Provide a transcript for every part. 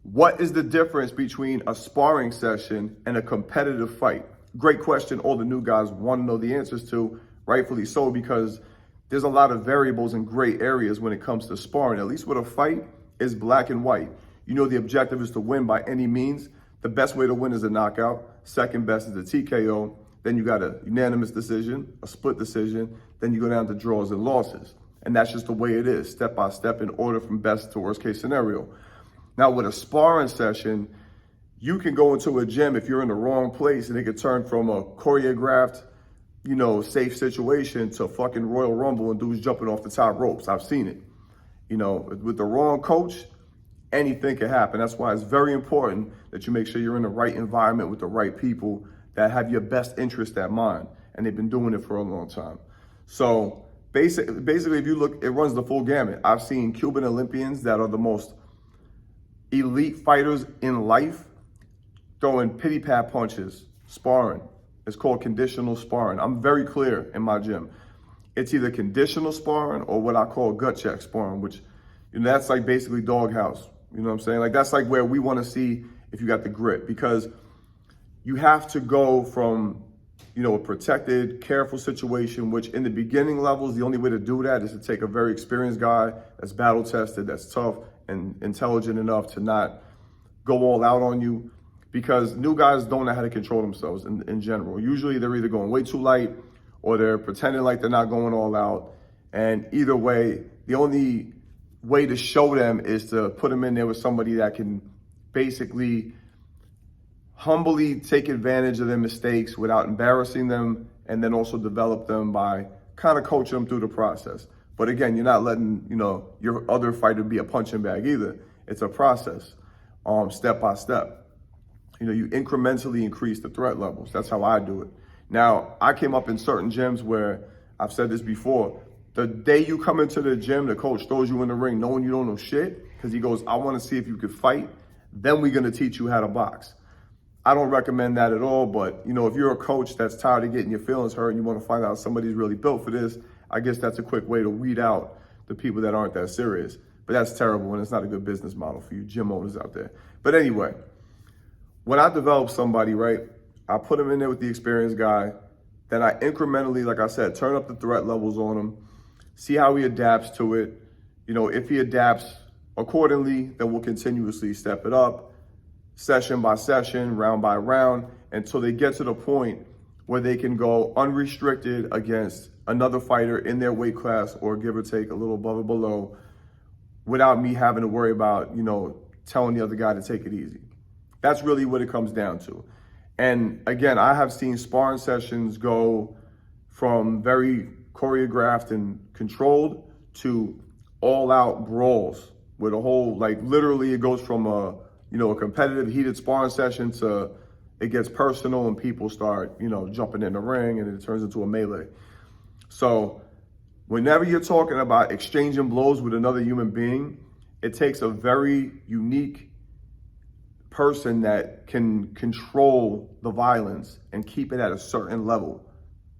What is the difference between a sparring session and a competitive fight? Great question. All the new guys want to know the answers to, rightfully so, because there's a lot of variables and gray areas when it comes to sparring. At least with a fight, is black and white. You know the objective is to win by any means. The best way to win is a knockout. Second best is a TKO. Then you got a unanimous decision, a split decision. Then you go down to draws and losses. And that's just the way it is, step by step, in order from best to worst case scenario. Now with a sparring session, you can go into a gym if you're in the wrong place and it could turn from a choreographed, safe situation to fucking Royal Rumble and dudes jumping off the top ropes. I've seen it. With the wrong coach, anything can happen. That's why it's very important that you make sure you're in the right environment with the right people that have your best interest at mind. And they've been doing it for a long time. So basically, if you look, it runs the full gamut. I've seen Cuban Olympians that are the most elite fighters in life throwing pity-pat punches, sparring. It's called conditional sparring. I'm very clear in my gym. It's either conditional sparring or what I call gut check sparring, which, that's like basically doghouse. You know what I'm saying? Like that's like where we want to see if you got the grit, because you have to go from, a protected, careful situation, which in the beginning levels, the only way to do that is to take a very experienced guy that's battle tested, that's tough and intelligent enough to not go all out on you, because new guys don't know how to control themselves in general. Usually they're either going way too light or they're pretending like they're not going all out. And either way, the only way to show them is to put them in there with somebody that can basically humbly take advantage of their mistakes without embarrassing them, and then also develop them by kind of coaching them through the process. But again, you're not letting, your other fighter be a punching bag either. It's a process, step by step. You incrementally increase the threat levels. That's how I do it. Now, I came up in certain gyms where, I've said this before, the day you come into the gym, the coach throws you in the ring knowing you don't know shit, because he goes, I want to see if you could fight, then we're going to teach you how to box. I don't recommend that at all, but if you're a coach that's tired of getting your feelings hurt and you want to find out somebody's really built for this, I guess that's a quick way to weed out the people that aren't that serious. But that's terrible, and it's not a good business model for you gym owners out there. But anyway, when I develop somebody, right, I put them in there with the experienced guy. Then I incrementally, like I said, turn up the threat levels on him, see how he adapts to it. If he adapts accordingly, then we'll continuously step it up, session by session, round by round, until they get to the point where they can go unrestricted against another fighter in their weight class, or give or take a little above or below, without me having to worry about, telling the other guy to take it easy. That's really what it comes down to. And again, I have seen sparring sessions go from very choreographed and controlled to all out brawls with a whole, literally it goes from a competitive heated sparring session to it gets personal and people start, jumping in the ring, and it turns into a melee. So whenever you're talking about exchanging blows with another human being, it takes a very unique person that can control the violence and keep it at a certain level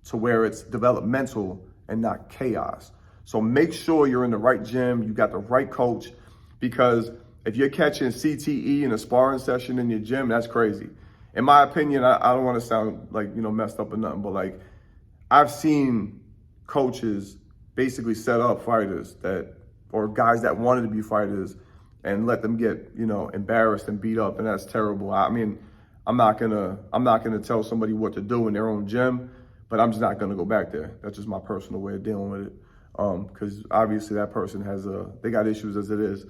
to where it's developmental and not chaos. So make sure you're in the right gym, you got the right coach, because if you're catching CTE in a sparring session in your gym, that's crazy. In my opinion, I don't want to sound messed up or nothing, but I've seen coaches basically set up fighters or guys that wanted to be fighters and let them get, embarrassed and beat up, and that's terrible. I mean, I'm not gonna tell somebody what to do in their own gym, but I'm just not gonna go back there. That's just my personal way of dealing with it. Because obviously that person they got issues as it is,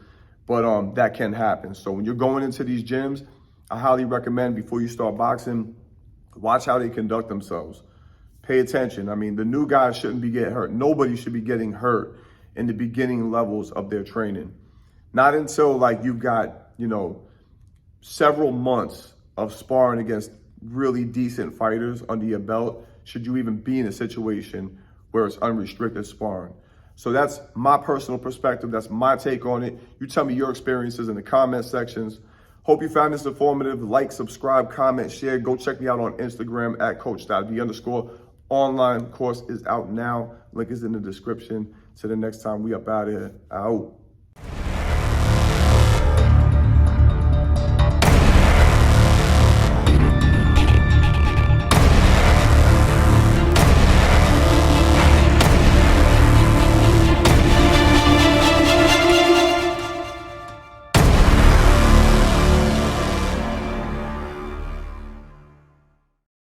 but that can happen. So when you're going into these gyms, I highly recommend, before you start boxing, watch how they conduct themselves. Pay attention. I mean, the new guys shouldn't be getting hurt. Nobody should be getting hurt in the beginning levels of their training. Not until you've got, several months of sparring against really decent fighters under your belt should you even be in a situation where it's unrestricted sparring. So that's my personal perspective. That's my take on it. You tell me your experiences in the comment sections. Hope you found this informative. Like, subscribe, comment, share. Go check me out on Instagram at coach.d_. Online course is out now. Link is in the description. Till the next time, we up out of here. Out.